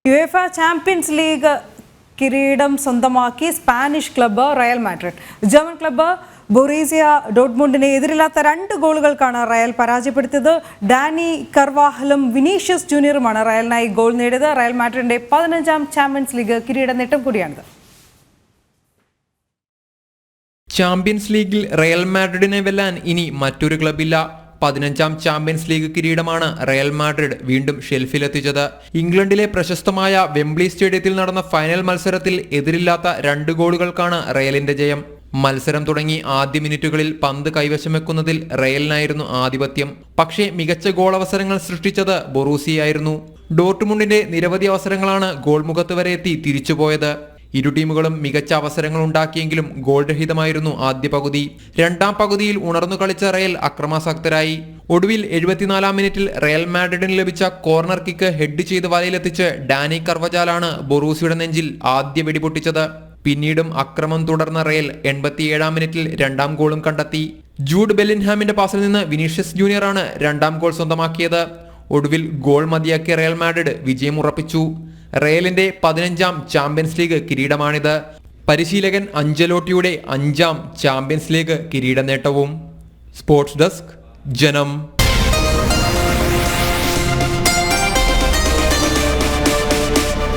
UEFA champions league കിരീടം സ്വന്തമാക്കി Spanish club Real Madrid. German club Borussia ഡോട്ട്മുണ്ടിനെ എതിരില്ലാത്ത 2 ഗോളുകൾക്കാണ് റയൽ പരാജയപ്പെടുത്തിയത്. ഡാനി കർവാഹലും വിനീഷ്യസ് ജൂനിയറുമാണ് റയലിനായി ഗോൾ നേടിയത്. റയൽ മാഡ്രിഡിന്റെ 15ാം ചാമ്പ്യൻസ് ലീഗ് കിരീട നേട്ടം കൂടിയാണിത്. ചാമ്പ്യൻസ് ലീഗിൽ റയൽ മാഡ്രിഡിനെ വെല്ലാൻ ഇനി മറ്റൊരു ക്ലബില്ല. 15ാം ചാമ്പ്യൻസ് ലീഗ് കിരീടമാണ് റയൽ മാഡ്രിഡ് വീണ്ടും ഷെൽഫിലെത്തിച്ചത്. ഇംഗ്ലണ്ടിലെ പ്രശസ്തമായ വെംബ്ലി സ്റ്റേഡിയത്തിൽ നടന്ന ഫൈനൽ മത്സരത്തിൽ എതിരില്ലാത്ത 2 ഗോളുകൾക്കാണ് റയലിന്റെ ജയം. മത്സരം തുടങ്ങി ആദ്യ മിനിറ്റുകളിൽ പന്ത് കൈവശം വെക്കുന്നതിൽ റയലിനായിരുന്നു ആധിപത്യം. പക്ഷേ മികച്ച ഗോൾ അവസരങ്ങൾ സൃഷ്ടിച്ചത് ബൊറൂസിയായിരുന്നു. ഡോർട്ട്മുണ്ടിന്റെ നിരവധി അവസരങ്ങളാണ് ഗോൾ മുഖത്ത് വരെ എത്തി തിരിച്ചുപോയത്. ഇരു ടീമുകളും മികച്ച അവസരങ്ങൾ ഉണ്ടാക്കിയെങ്കിലും ഗോൾ രഹിതമായിരുന്നു ആദ്യ പകുതി. 2ാം പകുതിയിൽ ഉണർന്നു കളിച്ച റയൽ അക്രമാസക്തരായി. ഒടുവിൽ 74ാം മിനിറ്റിൽ റയൽ മാഡ്രിഡിന് ലഭിച്ച കോർണർ കിക്ക് ഹെഡ് ചെയ്ത് വലയിലെത്തിച്ച് ഡാനി കർവജാലാണ് ബൊറൂസിയുടെ നെഞ്ചിൽ ആദ്യ വെടിപൊട്ടിച്ചത്. പിന്നീടും അക്രമം തുടർന്ന റയൽ 87ാം മിനിറ്റിൽ 2ാം ഗോളും കണ്ടെത്തി. ജൂഡ് ബെല്ലിൻഹാമിന്റെ പാസിൽ നിന്ന് വിനീഷ്യസ് ജൂനിയറാണ് 2ാം ഗോൾ സ്വന്തമാക്കിയത്. ഒടുവിൽ ഗോൾ മതിയാക്കിയ റയൽ മാഡ്രിഡ് വിജയം ഉറപ്പിച്ചു. റയലിന്റെ 15ാം ചാമ്പ്യൻസ് ലീഗ് കിരീടമാണിത്. പരിശീലകൻ അഞ്ചലോട്ടിയുടെ 5ാം ചാമ്പ്യൻസ് ലീഗ് കിരീട നേട്ടവും. സ്പോർട്സ് ഡെസ്ക്, ജനം.